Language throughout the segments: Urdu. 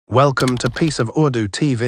Welcome to Piece of Urdu TV.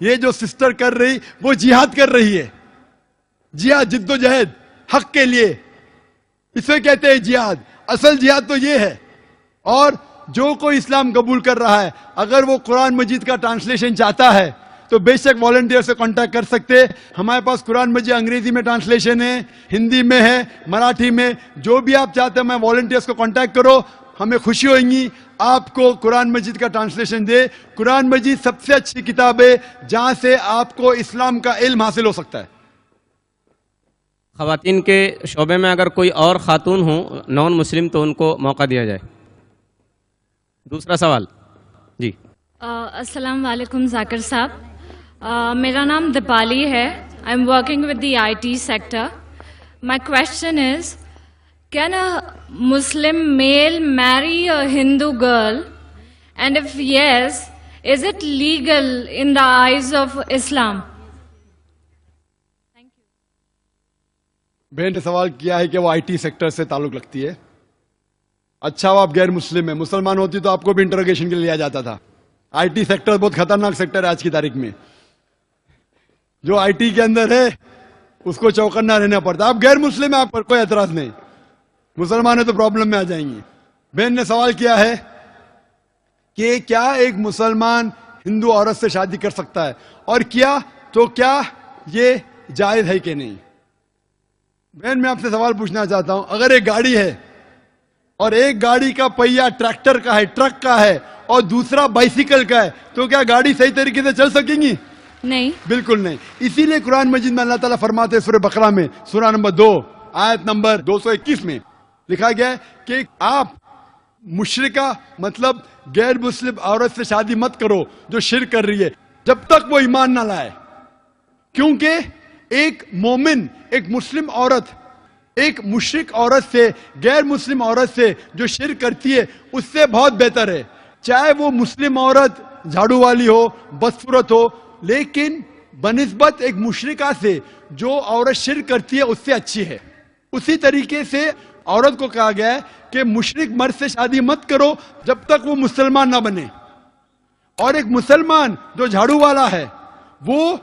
یہ جو سسٹر کر رہی وہ جہاد کر رہی ہے, جہاد جدوجہد حق کے لیے, اسے کہتے ہیں جہاد. اصل جہاد تو یہ ہے. اور جو کوئی اسلام قبول کر رہا ہے, اگر وہ قرآن مجید کا ٹرانسلیشن چاہتا ہے تو بے شک والنٹیئر سے کانٹیکٹ کر سکتے. ہمارے پاس قرآن مجید انگریزی میں ٹرانسلیشن ہے, ہندی میں ہے, مراٹھی میں, جو بھی آپ چاہتے ہیں. میں والنٹیئرس کو کانٹیکٹ کرو, ہمیں خوشی ہوئیں گی آپ کو قرآن مجید کا ٹرانسلیشن دے. قرآن مجید سب سے اچھی کتاب ہے جہاں سے آپ کو اسلام کا علم حاصل ہو سکتا ہے. خواتین کے شعبے میں اگر کوئی اور خاتون ہوں نان مسلم تو ان کو موقع دیا جائے. دوسرا سوال جی. السلام علیکم ذاکر صاحب, میرا نام دیپالی ہے. I am working with the IT sector. My question is, can a Muslim male marry a Hindu girl, and if yes, is it legal in the eyes of Islam? بہن نے سوال کیا ہے کہ وہ IT سیکٹر سے تعلق رکھتی ہے. اچھا, وہ آپ غیر مسلم ہیں, مسلمان ہوتی تو آپ کو بھی انٹروگیشن کے لیے لیا جاتا تھا. IT سیکٹر بہت خطرناک سیکٹر ہے آج کی تاریخ میں. جو IT کے اندر ہے اس کو چوکنا رہنا پڑتا. آپ غیر مسلم ہیں, آپ پر کوئی اعتراض نہیں, مسلمان ہیں تو پرابلم میں آ جائیں گے. بہن نے سوال کیا ہے کہ کیا ایک مسلمان ہندو عورت سے شادی کر سکتا ہے, اور کیا تو کیا یہ جائز ہے کہ نہیں. بہن میں آپ سے سوال پوچھنا چاہتا ہوں, اگر ایک گاڑی ہے اور ایک گاڑی کا پہیا ٹریکٹر کا ہے, ٹرک کا ہے, اور دوسرا بائسیکل کا ہے, تو کیا گاڑی صحیح طریقے سے چل سکیں گی؟ نہیں, بالکل نہیں. اسی لیے قرآن مجید میں اللہ تعالیٰ فرماتے ہیں سورہ بقرہ میں سورہ نمبر 2 آیت نمبر 221 میں لکھا گیا ہے کہ آپ مشرکہ مطلب غیر مسلم عورت سے شادی مت کرو جو شرک کر رہی ہے جب تک وہ ایمان نہ لائے. کیونکہ ایک مومن, ایک مسلم عورت ایک مشرک عورت سے, غیر مسلم عورت سے جو شرک کرتی ہے اس سے بہت بہتر ہے. چاہے وہ مسلم عورت جھاڑو والی ہو, بدصورت ہو, لیکن بنسبت ایک مشرکہ سے جو عورت شرک کرتی ہے اس سے اچھی ہے. اسی طریقے سے عورت کو کہا گیا ہے کہ مشرک مرد سے شادی مت کرو جب تک وہ مسلمان نہ بنے. اور ایک مسلمان جو جھاڑو والا ہے وہ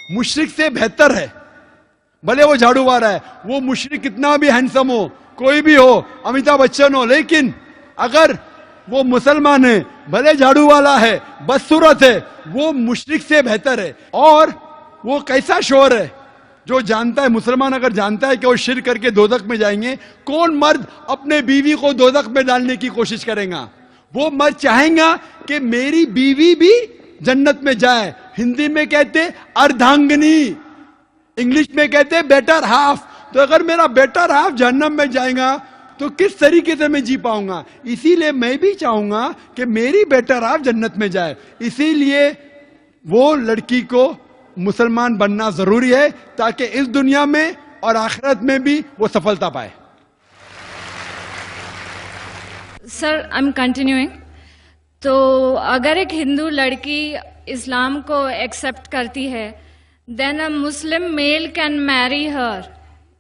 مشرک سے بہتر ہے. بھلے وہ جھاڑو والا ہے, وہ مشرک کتنا بھی ہینڈسم ہو, کوئی بھی ہو, امیتابھ بچن ہو, لیکن اگر وہ مسلمان ہے, بھلے جھاڑو والا ہے, بدصورت ہے, وہ مشرک سے بہتر ہے. اور وہ کیسا شوہر ہے جو جانتا ہے, مسلمان اگر جانتا ہے کہ وہ شرک کر کے دوزخ میں جائیں گے, کون مرد اپنے بیوی کو دوزخ میں ڈالنے کی کوشش کرے گا؟ وہ مرد چاہیں گا کہ میری بیوی بھی جنت میں جائے. ہندی میں کہتے اردھانگنی, انگلش میں کہتے بیٹر ہاف. تو اگر میرا بیٹر ہاف جہنم میں جائے گا تو کس طریقے سے میں جی پاؤں گا؟ اسی لیے میں بھی چاہوں گا کہ میری بیٹر ہاف جنت میں جائے. اسی لیے وہ لڑکی کو مسلمان بننا ضروری ہے تاکہ اس دنیا میں اور آخرت میں بھی وہ سفلتا پائے. سر, آئی ایم کنٹینیوئنگ. تو اگر ایک ہندو لڑکی اسلام کو ایکسپٹ کرتی ہے, then a Muslim male can marry her.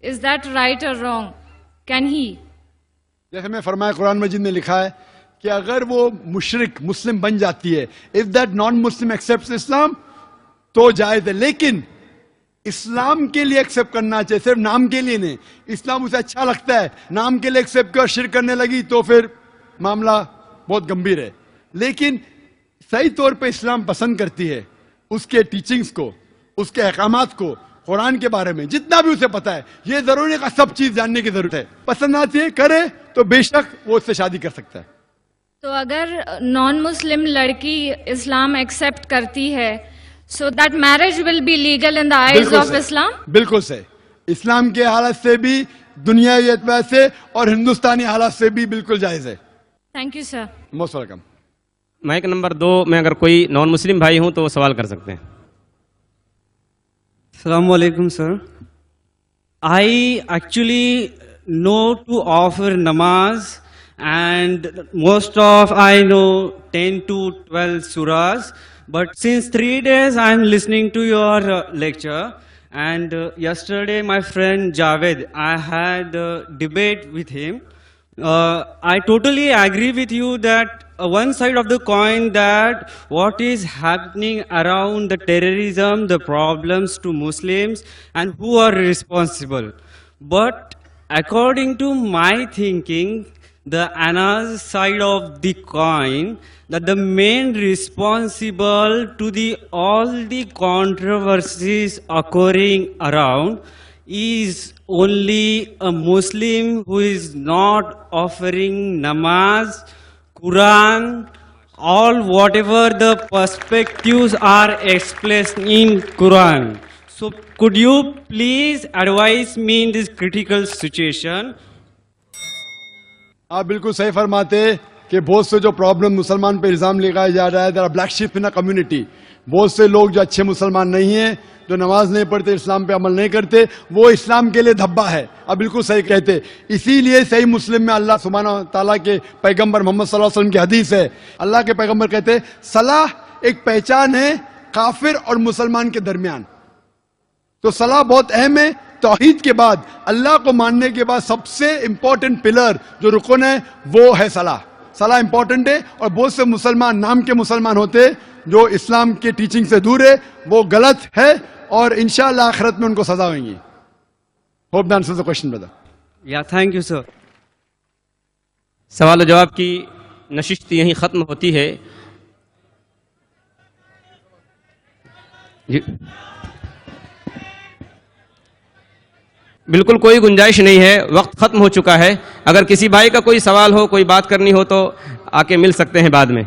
Is that right or wrong? Can he? جیسے میں فرمایا قرآن مجید میں لکھا ہے کہ اگر وہ مشرک مسلم بن جاتی ہے, if that non-Muslim accepts Islam, تو جائز ہے. لیکن اسلام کے لیے ایکسپٹ کرنا چاہیے, صرف نام کے لیے نہیں. اسلام اسے اچھا لگتا ہے, نام کے لیے ایکسپٹ کر شرک کرنے لگی تو پھر معاملہ بہت گمبھیر ہے. لیکن صحیح طور پہ اسلام پسند کرتی ہے اس کے ٹیچنگز کو, اس کے احکامات کو, قرآن کے بارے میں جتنا بھی اسے پتا ہے. یہ ضروری ہے کہ سب چیز جاننے کی ضرورت ہے. پسند آتی ہے کرے تو بے شک وہ اس سے شادی کر سکتا ہے. تو اگر نان مسلم لڑکی اسلام ایکسپٹ کرتی ہے, so that marriage will be legal in the eyes of Islam? بالکل صحیح. اسلام کے حالت سے بھی, دنیاوی اعتبار سے اور ہندوستانی حالت سے بھی بالکل جائز ہے. Thank you sir. Most welcome. Mic number 2 میں اگر کوئی نان مسلم بھائی ہوں تو وہ سوال کر سکتے ہیں. السلام علیکم سر. I actually know to offer namaz, and most of I know 10 to 12 surahs, but since 3 days I am listening to your lecture, and yesterday my friend Javed, I had a debate with him. I totally agree with you that one side of the coin that what is happening around the terrorism, the problems to Muslims, and who are responsible. But according to my thinking, the another side of the coin, that the main responsible to all the controversies occurring around is only a Muslim who is not offering namaz, Quran, all whatever the perspectives are expressed in Quran. So could you please advise me in this critical situation? آپ بالکل صحیح فرماتے کہ بہت سے جو پرابلم مسلمان پہ الزام لگایا جا رہا ہے در بلیک شیپ ان کمیونٹی، بہت سے لوگ جو اچھے مسلمان نہیں ہیں، جو نماز نہیں پڑھتے، اسلام پہ عمل نہیں کرتے، وہ اسلام کے لیے دھبا ہے. آپ بالکل صحیح کہتے. اسی لیے صحیح مسلم میں اللہ سبحانہ تعالیٰ کے پیغمبر محمد صلی اللہ علیہ وسلم کی حدیث ہے. اللہ کے پیغمبر کہتے صلاح ایک پہچان ہے کافر اور مسلمان کے درمیان. تو صلاح بہت اہم ہے. توحید کے بعد، اللہ کو ماننے کے بعد سب سے امپورٹنٹ پلر جو رکن ہے وہ ہے صلاح. صلاح امپورٹنٹ ہے. اور بہت سے مسلمان نام کے مسلمان ہوتے جو اسلام کے ٹیچنگ سے دور ہے، وہ غلط ہے اور انشاءاللہ آخرت میں ان کو سزا ہوئیں گی. Hope that answers the question Brother. Yeah, thank you, sir. سوال و جواب کی نشست یہیں ختم ہوتی ہے. بالکل کوئی گنجائش نہیں ہے، وقت ختم ہو چکا ہے. اگر کسی بھائی کا کوئی سوال ہو، کوئی بات کرنی ہو تو آ کے مل سکتے ہیں بعد میں.